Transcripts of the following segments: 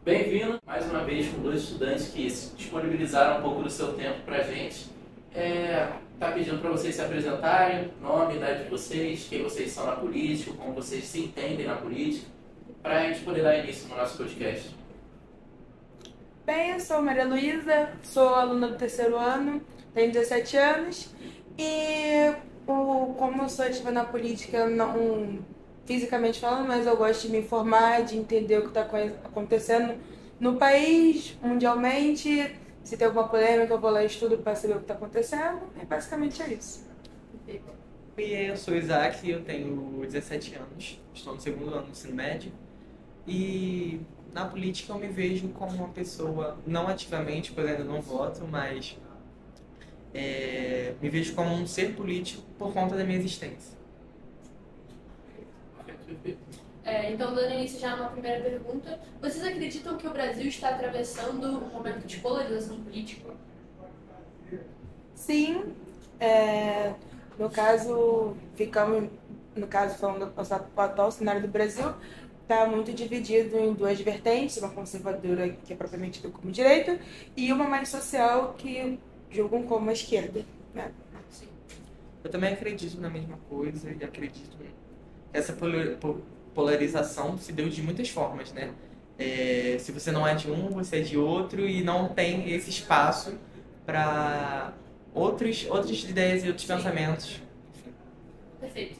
Bem-vindo mais uma vez com dois estudantes que se disponibilizaram um pouco do seu tempo para a gente. Tá pedindo para vocês se apresentarem, nome, idade de vocês, quem vocês são na política, como vocês se entendem na política, para a gente poder dar início no nosso podcast. Bem, eu sou Maria Luísa, sou aluna do terceiro ano, tenho 17 anos e como eu sou ativa na política, não fisicamente falando, mas eu gosto de me informar, de entender o que está acontecendo no país, mundialmente. Se tem alguma polêmica, eu vou lá e estudo para saber o que está acontecendo. E basicamente é isso. E eu sou Isaac, eu tenho 17 anos, estou no segundo ano do ensino médio. E na política eu me vejo como uma pessoa, não ativamente, pois ainda não voto, mas me vejo como um ser político por conta da minha existência. Então, dando início já numa primeira pergunta, vocês acreditam que o Brasil está atravessando um momento de polarização política? Sim, no caso, falando do atual cenário do Brasil, está muito dividido em duas vertentes, uma conservadora que é propriamente dita como direita e uma mais social que julgam como a esquerda, né? Sim. Eu também acredito na mesma coisa e acredito que essa polarização se deu de muitas formas, né? Se você não é de um, você é de outro e não tem esse espaço para outras ideias e outros pensamentos. Enfim. Perfeito.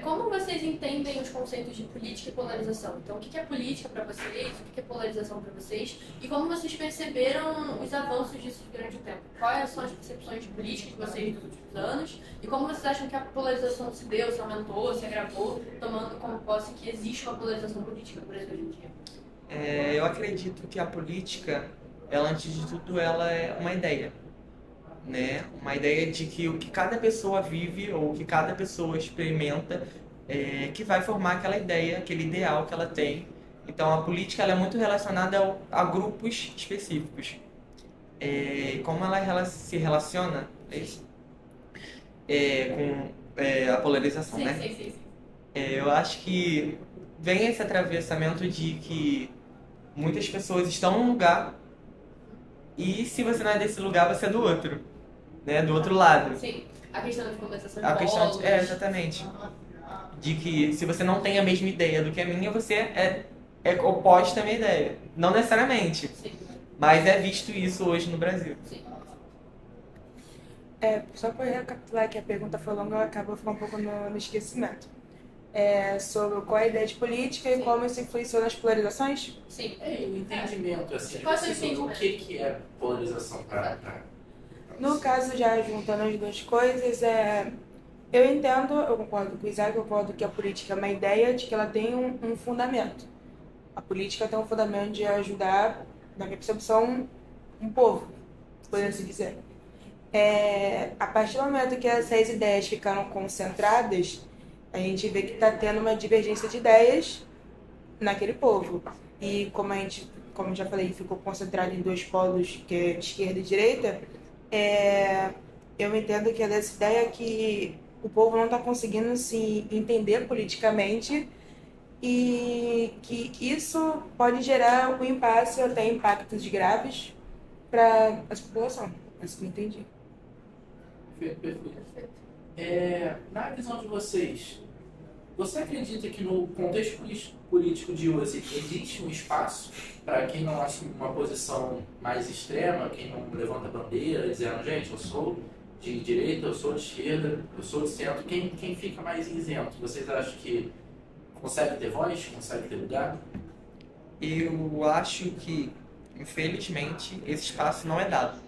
Como vocês entendem os conceitos de política e polarização? Então, o que é política para vocês? O que é polarização para vocês? E como vocês perceberam os avanços disso durante o tempo? Quais são as percepções de política de vocês dos últimos anos? E como vocês acham que a polarização se deu, se aumentou, se agravou, tomando como posse que existe uma polarização política no Brasil hoje em dia? Eu acredito que a política, ela antes de tudo, ela é uma ideia. Né? Uma ideia de que o que cada pessoa vive ou o que cada pessoa experimenta que vai formar aquela ideia, aquele ideal que ela tem. Então a política ela é muito relacionada a grupos específicos. Como ela se relaciona com a polarização, Sim, né? sim. Eu acho que vem esse atravessamento de que muitas pessoas estão num lugar e se você não é desse lugar, você é do outro. Né, do outro lado. Sim, a questão de conversação de A questão polos. exatamente. De que se você não tem a mesma ideia do que a minha, você é oposta à minha ideia. Não necessariamente. Sim. Mas é visto isso hoje no Brasil. Sim. Só para recapitular que a pergunta foi longa, eu acabo ficando um pouco no esquecimento. Sobre qual é a ideia de política e como isso influenciou nas polarizações? Sim. O entendimento assim, de Qual é o vocês sobre o entendimento? que é polarização para No caso, já juntando as duas coisas, eu concordo com o Isaac, eu concordo que a política é uma ideia de que ela tem um fundamento. A política tem um fundamento de ajudar, na minha percepção, um povo, por assim dizer. A partir do momento que essas ideias ficaram concentradas, a gente vê que está tendo uma divergência de ideias naquele povo. E como já falei, ficou concentrado em dois polos, que é de esquerda e direita, eu entendo que é dessa ideia que o povo não está conseguindo se entender politicamente e que isso pode gerar um impasse ou até impactos graves para a população. Assim que eu entendi. Perfeito. Na visão de vocês, você acredita que no contexto político de hoje existe um espaço para quem não assume uma posição mais extrema, quem não levanta bandeira, dizendo, gente, eu sou de direita, eu sou de esquerda, eu sou de centro, quem fica mais isento? Vocês acham que consegue ter voz, consegue ter lugar? Eu acho que, infelizmente, esse espaço não é dado.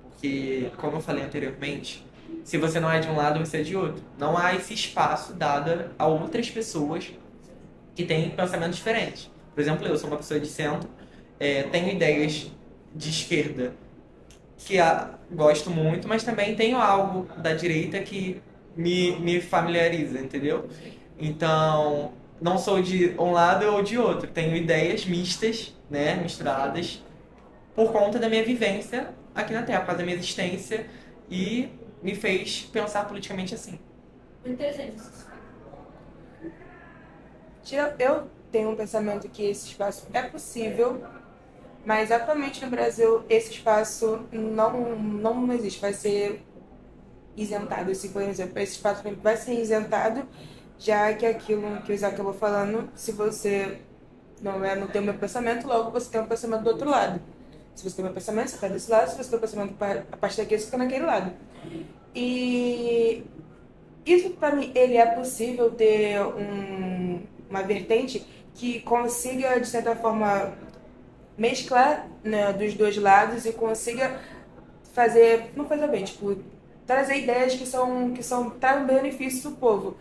Porque, como eu falei anteriormente, se você não é de um lado, você é de outro. Não há esse espaço dado a outras pessoas que têm pensamentos diferentes. Por exemplo, eu sou uma pessoa de centro, tenho ideias de esquerda que gosto muito, mas também tenho algo da direita que me familiariza, entendeu? Então, não sou de um lado ou de outro. Tenho ideias mistas, né, misturadas, por conta da minha vivência aqui na Terra, por causa da minha existência, e me fez pensar politicamente assim. Interessante. Eu tenho um pensamento que esse espaço é possível, mas atualmente no Brasil esse espaço não existe, vai ser isentado. Assim, por exemplo, esse espaço vai ser isentado, já que aquilo que o Isaac acabou falando, se você não tem o meu pensamento, logo você tem um pensamento do outro lado. Se você tem o meu pensamento, você está desse lado, se você tem o pensamento a partir daqui, você está naquele lado. E isso, para mim, ele é possível ter uma vertente que consiga, de certa forma, mesclar, né, dos dois lados e consiga não fazer bem, tipo, trazer ideias que trazem benefícios do povo.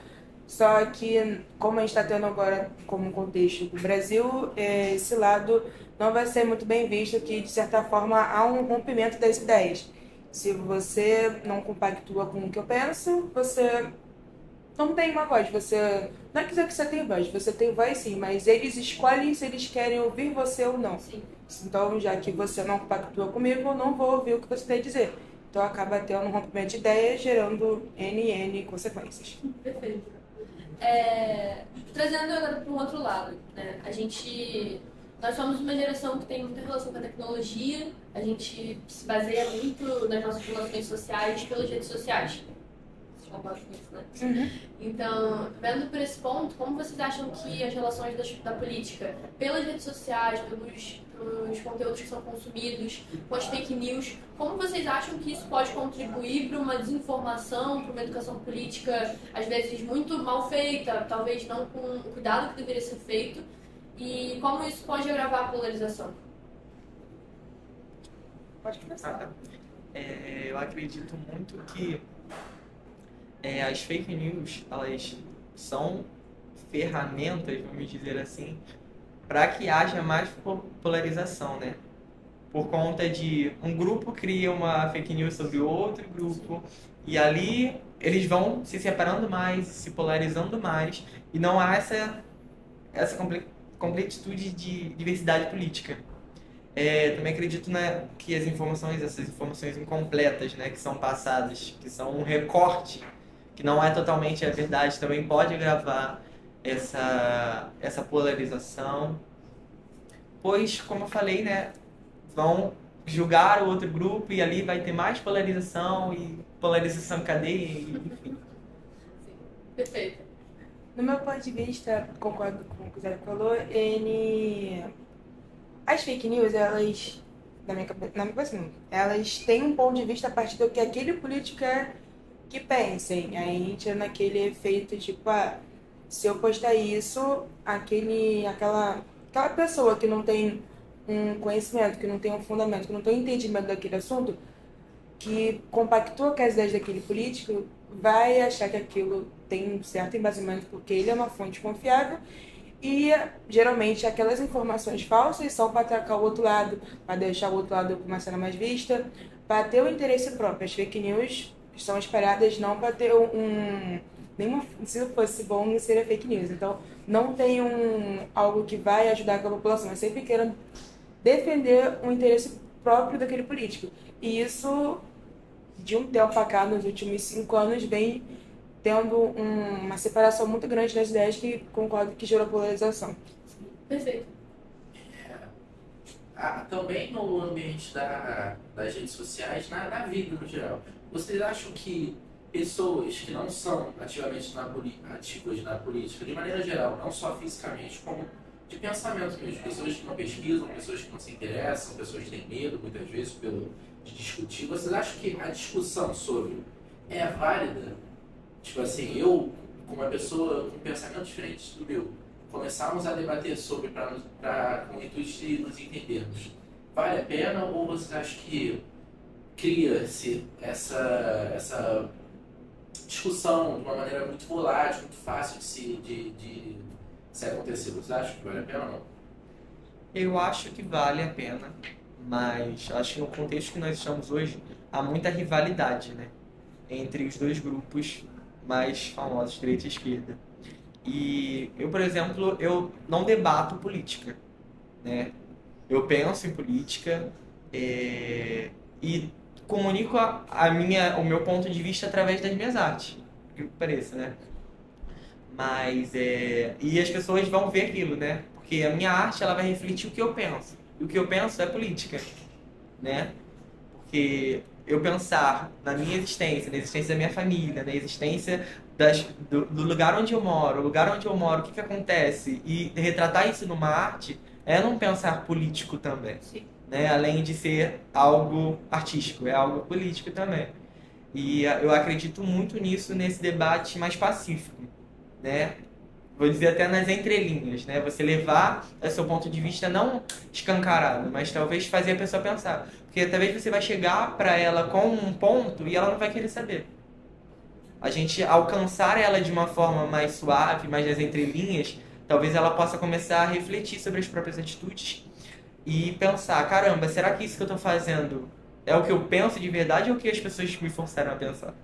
Só que, como a gente está tendo agora como contexto do Brasil, esse lado não vai ser muito bem visto, que de certa forma há um rompimento das ideias. Se você não compactua com o que eu penso, você não tem uma voz. Não é dizer que você tem voz, você tem voz sim, mas eles escolhem se eles querem ouvir você ou não. Sim. Então, já que você não compactua comigo, eu não vou ouvir o que você tem a dizer. Então acaba tendo um rompimento de ideias, gerando N consequências. Perfeito. Trazendo agora para um outro lado, né? Nós somos uma geração que tem muita relação com a tecnologia, a gente se baseia muito nas nossas relações sociais pelas redes sociais. Vocês concordam com isso, né? Uhum. Então, vendo por esse ponto, como vocês acham que as relações da política pelas redes sociais, pelos conteúdos que são consumidos, com as fake news, como vocês acham que isso pode contribuir para uma desinformação, para uma educação política, às vezes, muito mal feita, talvez não com o cuidado que deveria ser feito, e como isso pode agravar a polarização? Pode começar. Eu acredito muito que as fake news, elas são ferramentas, vamos dizer assim, para que haja mais polarização, né? Por conta de um grupo cria uma fake news sobre outro grupo e ali eles vão se separando mais, se polarizando mais e não há essa completitude de diversidade política. Também acredito, né, que essas informações incompletas, né, que são passadas, que são um recorte, que não é totalmente a verdade, também pode agravar essa polarização, pois, como eu falei, né, vão julgar o outro grupo e ali vai ter mais polarização e polarização em cadeia, enfim. Perfeito. No meu ponto de vista, concordo com o que o Zé falou, as fake news, elas, na minha cabeça não, elas têm um ponto de vista a partir do que aquele político quer que pensem. Aí a gente é naquele efeito, tipo, se eu postar isso, aquela pessoa que não tem um conhecimento, que não tem um fundamento, que não tem um entendimento daquele assunto, que compactua com as ideias daquele político, vai achar que aquilo tem um certo embasamento porque ele é uma fonte confiável e, geralmente, aquelas informações falsas são para atacar o outro lado, para deixar o outro lado com uma cena mais vista, para ter o interesse próprio. As fake news são espalhadas não para ter se fosse bom, seria fake news. Então, não tem algo que vai ajudar aquela população. É sempre querendo defender o interesse próprio daquele político. E isso, de um tempo para cá, nos últimos 5 anos, vem tendo uma separação muito grande das ideias que concordo que gerou polarização. Perfeito. Também no ambiente das redes sociais, na vida no geral, vocês acham que pessoas que não são ativas na política, de maneira geral, não só fisicamente, como de pensamento mesmo, pessoas que não pesquisam, pessoas que não se interessam, pessoas que têm medo, muitas vezes, de discutir, vocês acham que a discussão sobre é válida? Tipo assim, eu, com uma pessoa com um pensamento diferente do meu, começarmos a debater sobre com o intuito de nos entendermos, vale a pena ou vocês acham que cria-se essa discussão de uma maneira muito volátil, muito fácil de se acontecer? Vocês acham que vale a pena ou não? Eu acho que vale a pena, mas acho que no contexto que nós estamos hoje, há muita rivalidade, né, entre os dois grupos mais famosos, direita e esquerda. E eu, por exemplo, eu não debato política, né? Eu penso em política e comunico o meu ponto de vista através das minhas artes, por que pareça, né? Mas e as pessoas vão ver aquilo, né? Porque a minha arte ela vai refletir o que eu penso. E o que eu penso é política, né? Porque eu pensar na minha existência, na existência da minha família, na existência do lugar onde eu moro, o lugar onde eu moro, o que acontece, e retratar isso numa arte é não pensar político também. Sim. Né? Além de ser algo artístico, é algo político também. E eu acredito muito nisso, nesse debate mais pacífico, né? Vou dizer até nas entrelinhas, né? Você levar o seu ponto de vista não escancarado, mas talvez fazer a pessoa pensar. Porque talvez você vai chegar para ela com um ponto e ela não vai querer saber. A gente alcançar ela de uma forma mais suave, mais nas entrelinhas, talvez ela possa começar a refletir sobre as próprias atitudes e pensar, caramba, será que isso que eu estou fazendo é o que eu penso de verdade ou o que as pessoas me forçaram a pensar?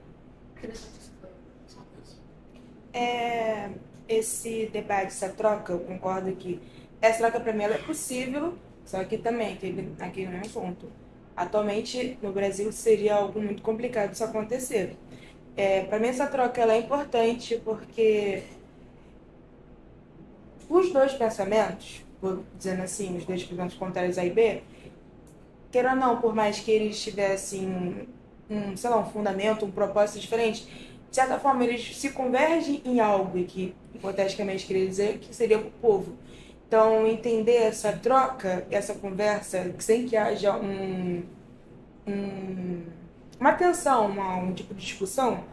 Esse debate, essa troca, eu concordo que essa troca para mim ela é possível, só que também tem aqui no mesmo ponto. Atualmente no Brasil seria algo muito complicado isso acontecer. Para mim essa troca ela é importante porque os dois pensamentos, dizendo assim, os dois pensamentos contrários A e B, queira ou não, por mais que eles tivessem sei lá, um fundamento, um propósito diferente, de certa forma eles se convergem em algo que, hipoteticamente, queria dizer que seria para o povo. Então, entender essa troca, essa conversa, sem que haja uma tensão, um tipo de discussão,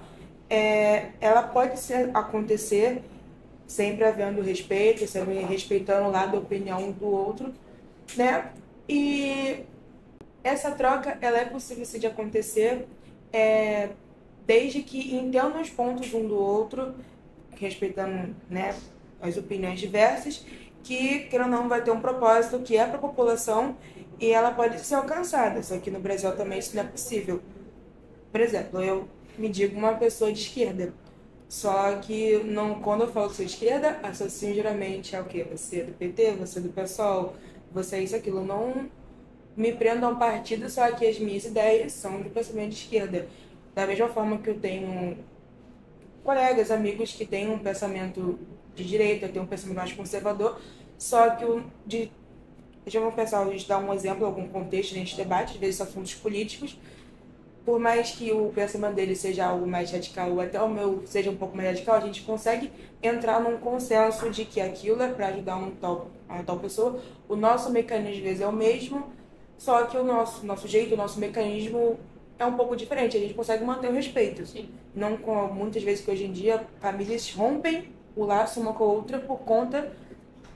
ela pode acontecer sempre havendo respeito, sempre respeitando o lado da opinião do outro, né? E essa troca, ela é possível de acontecer desde que entendam os pontos um do outro, respeitando, né, as opiniões diversas, que, querendo ou não, vai ter um propósito que é para a população e ela pode ser alcançada. Só que no Brasil também isso não é possível. Por exemplo, eu me digo uma pessoa de esquerda, só que quando eu falo que sou de esquerda, associo geralmente ao quê? Você é do PT, você é do PSOL, você é isso, aquilo. Não me prendo a um partido, só que as minhas ideias são de pensamento de esquerda. Da mesma forma que eu tenho colegas, amigos que têm um pensamento de direita, têm um pensamento mais conservador, só que deixa eu pensar, a gente dar um exemplo, algum contexto neste debate, às vezes assuntos políticos, por mais que o pensamento dele seja algo mais radical, ou até o meu seja um pouco mais radical, a gente consegue entrar num consenso de que aquilo é para ajudar uma tal pessoa. O nosso mecanismo, às vezes, é o mesmo, só que o nosso jeito, o nosso mecanismo é um pouco diferente, a gente consegue manter o respeito. Sim. Não como muitas vezes que hoje em dia famílias rompem o laço uma com a outra por conta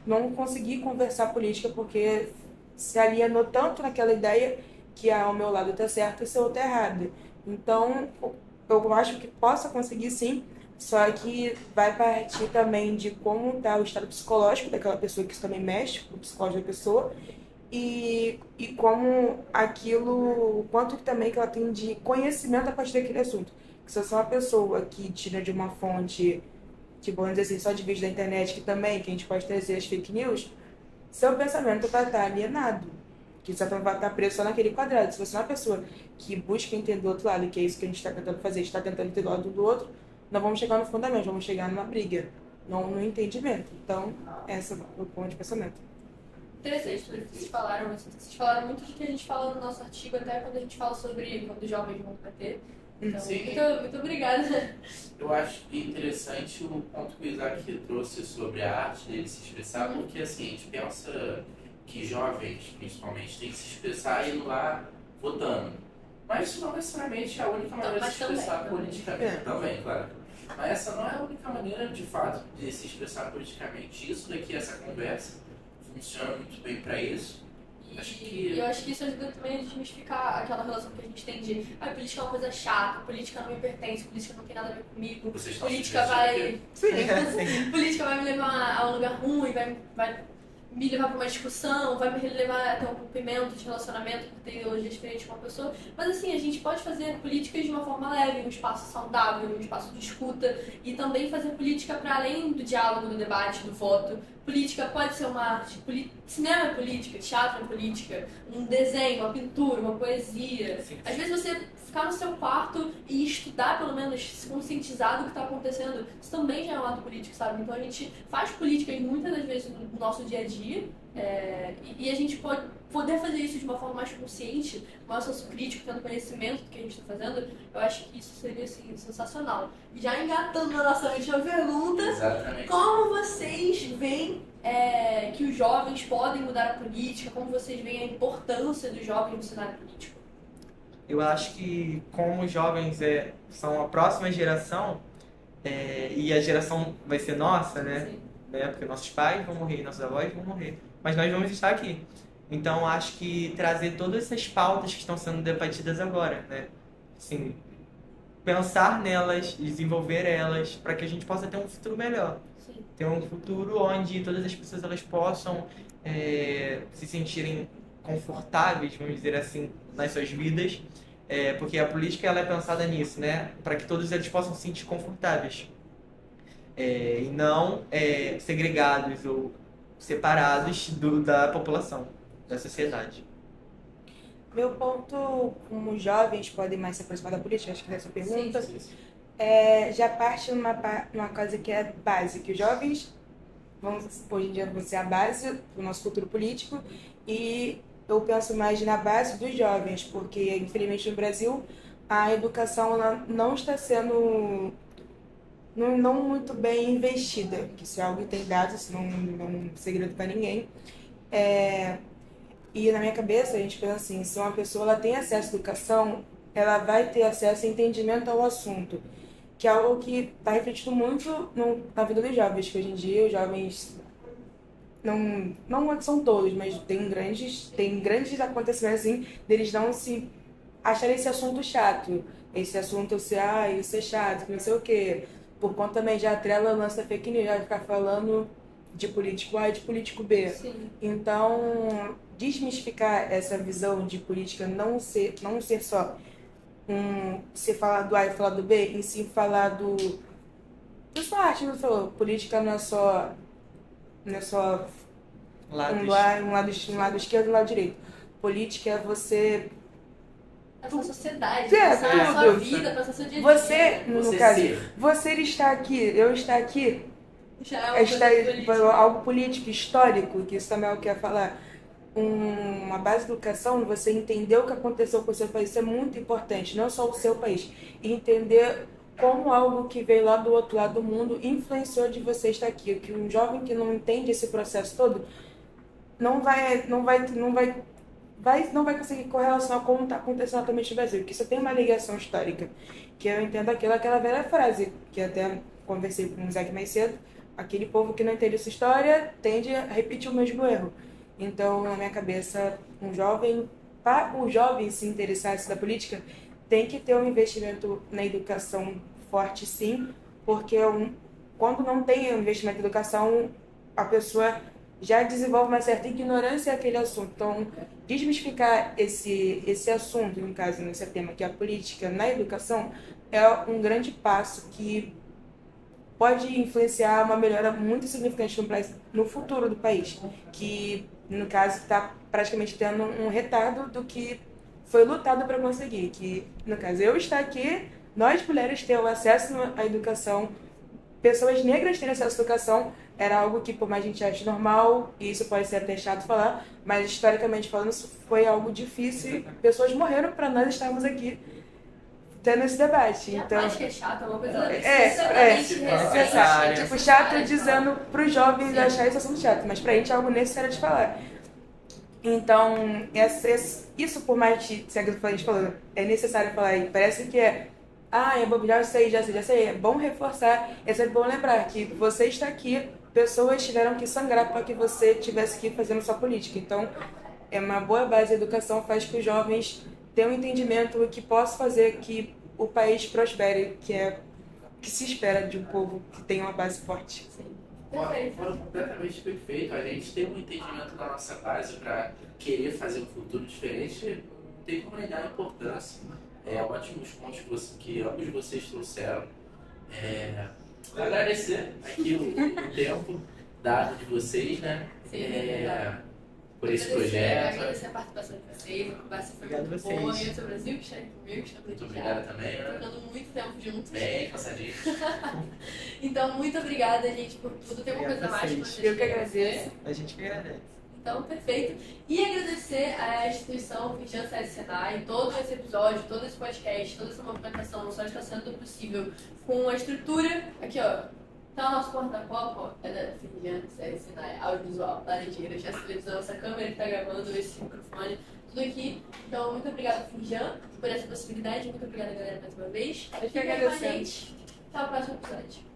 não conseguir conversar política porque se alienou tanto naquela ideia que o meu lado está certo e o seu está errado. Então, eu acho que possa conseguir sim, só que vai partir também de como está o estado psicológico daquela pessoa, que isso também mexe com o psicológico da pessoa, e como aquilo, o quanto também que ela tem de conhecimento a partir daquele assunto. Se eu sou uma pessoa que tira de uma fonte, tipo, vamos dizer assim, só de vídeo da internet, que também, que a gente pode trazer as fake news, seu pensamento vai estar alienado, que você vai estar preso só naquele quadrado. Se você é uma pessoa que busca entender do outro lado, que é isso que a gente está tentando fazer, está tentando entender do lado do outro, nós vamos chegar no fundamento, vamos chegar numa briga, não no entendimento. Então, esse é o ponto de pensamento. Interessante tudo que vocês falaram. Vocês falaram muito do que a gente fala no nosso artigo, até quando a gente fala sobre quando os jovens vão bater. Então, muito obrigada. Eu acho interessante o ponto que o Isaac trouxe sobre a arte dele se expressar, porque assim, a gente pensa que jovens, principalmente, têm que se expressar indo lá votando. Mas isso não necessariamente é a única maneira de se expressar politicamente. Também, claro. Mas essa não é a única maneira, de fato, de se expressar politicamente. Isso daqui, essa conversa, funciona muito bem para isso. Eu acho que isso ajuda também a desmistificar aquela relação que a gente tem de política é uma coisa chata, política não me pertence, política não tem nada a ver comigo, política vai... política vai me levar a um lugar ruim, vai me levar para uma discussão, vai me levar até um rompimento de relacionamento com ideologia diferente com uma pessoa. Mas assim, a gente pode fazer políticas de uma forma leve, um espaço saudável, um espaço de escuta, e também fazer política para além do diálogo, do debate, do voto. política pode ser uma arte, cinema é política, teatro é política, um desenho, uma pintura, uma poesia. Sim. Às vezes você ficar no seu quarto e estudar, pelo menos, se conscientizar do que está acontecendo, isso também já é um ato político, sabe? Então a gente faz políticas muitas das vezes no nosso dia a dia, e a gente pode poder fazer isso de uma forma mais consciente, mais senso crítico, tendo conhecimento do que a gente está fazendo. Eu acho que isso seria, assim, sensacional. E já engatando na nossa última pergunta, Exatamente. como vocês veem que os jovens podem mudar a política? Como vocês veem a importância dos jovens no cenário político? Eu acho que como os jovens são a próxima geração, e a geração vai ser nossa, né? Sim. Porque nossos pais vão morrer, nossos avós vão morrer, mas nós vamos estar aqui. Então acho que trazer todas essas pautas que estão sendo debatidas agora, né? Assim, pensar nelas, desenvolver elas, para que a gente possa ter um futuro melhor. Sim. Ter um futuro onde todas as pessoas elas possam se sentirem confortáveis, vamos dizer assim, nas suas vidas, porque a política ela é pensada nisso, né? Para que todos eles possam se sentir confortáveis e não segregados ou separados da população, da sociedade. Meu ponto, como os jovens podem mais se aproximar da política, acho que dessa pergunta, Sim, sim. já parte numa coisa que é básica. Os jovens hoje em dia vão ser a base do nosso futuro político, e eu penso mais na base dos jovens, porque infelizmente no Brasil a educação ela não está sendo não muito bem investida, que isso é algo que tem dados, isso não é um segredo para ninguém. E na minha cabeça a gente pensa assim, se uma pessoa ela tem acesso à educação, ela vai ter acesso a entendimento ao assunto, que é algo que está refletido muito na vida dos jovens, que hoje em dia os jovens não é que são todos, mas tem grandes acontecimentos assim, deles não se acharem esse assunto chato, esse assunto isso é chato, que não sei o quê, por conta também já atrela lança fake news, já ficar falando de político A e de político B. Sim. Então, desmistificar essa visão de política não ser só se falar do A e falar do B, em si falar do sua arte, não falou, política não é só um lado esquerdo e um lado direito. Política é você Essa sociedade, Tudo. pensar a sua vida, pensar seu dia a dia. Você, no Você caso, ser. você está aqui, eu estar aqui, Já é uma coisa política. algo político, histórico, que isso também é o que eu ia falar. Uma base de educação, você entender o que aconteceu com o seu país, isso é muito importante, não só o seu país, e entender como algo que veio lá do outro lado do mundo influenciou de você estar aqui. Que um jovem que não entende esse processo todo não vai conseguir correlacionar como está acontecendo atualmente no Brasil, porque isso tem uma ligação histórica, que eu entendo aquela velha frase, que até conversei com o Isaac mais cedo, aquele povo que não entende essa história tende a repetir o mesmo erro. Então, na minha cabeça, para o jovem se interessar da política, tem que ter um investimento na educação forte, sim, porque quando não tem investimento na educação, a pessoa já desenvolve uma certa ignorância naquele assunto. Então, desmistificar esse assunto, no caso, nesse tema, que é a política na educação, é um grande passo que pode influenciar uma melhora muito significante no futuro do país, que, no caso, está praticamente tendo um retardo do que foi lutado para conseguir, que, no caso, eu estar aqui, nós mulheres ter o acesso à educação, pessoas negras terem acesso à educação, era algo que, por mais a gente ache normal, e isso pode ser até chato falar, mas historicamente falando, isso foi algo difícil, pessoas morreram para nós estarmos aqui tendo esse debate. Então, acho que é chato, é uma coisa necessária. Tipo, chato dizendo para os jovens achar esse assunto chato, mas pra gente é algo necessário de falar. Então, isso por mais que a gente falou, é necessário falar, e parece que é bom, já sei, é bom reforçar, é sempre bom lembrar que você está aqui, pessoas tiveram que sangrar para que você estivesse aqui fazendo sua política. Então, é uma boa base, a educação faz que os jovens tenham um entendimento que possa fazer que o país prospere, que é o que se espera de um povo que tem uma base forte. Foram completamente perfeitos. A gente tem um entendimento da nossa base para querer fazer um futuro diferente, não tem como negar a importância. Ótimos pontos que ambos vocês trouxeram. Agradecer aqui o tempo. dado de vocês, né? Sim, verdade. Por esse projeto. Agradecer a participação de vocês, a conversa foi Obrigado muito a vocês. boa. Agradecer ao Brasil que está aqui comigo, que está Muito obrigado também, né? ficando muito tempo juntos. Bem, cansadinho. Então, muito obrigada, gente, por tudo. Tem alguma coisa a mais que vocês Eu que queiram agradeço. dizer? A gente que agradece. Então, perfeito. E agradecer à instituição Finjan SESI Senai, todo esse episódio, todo esse podcast, toda essa movimentação só está sendo possível com a estrutura. Aqui, ó. Tá o nosso porta-copo, ó, é da Finjan SESI Senai, audiovisual, Laranjeiras, essa televisão, essa câmera que tá gravando, esse microfone, tudo aqui. Então, muito obrigada, Finjan, por essa possibilidade. Muito obrigada, galera, mais uma vez. Eu que Fiquem com a agradeço. gente. Até o próximo episódio.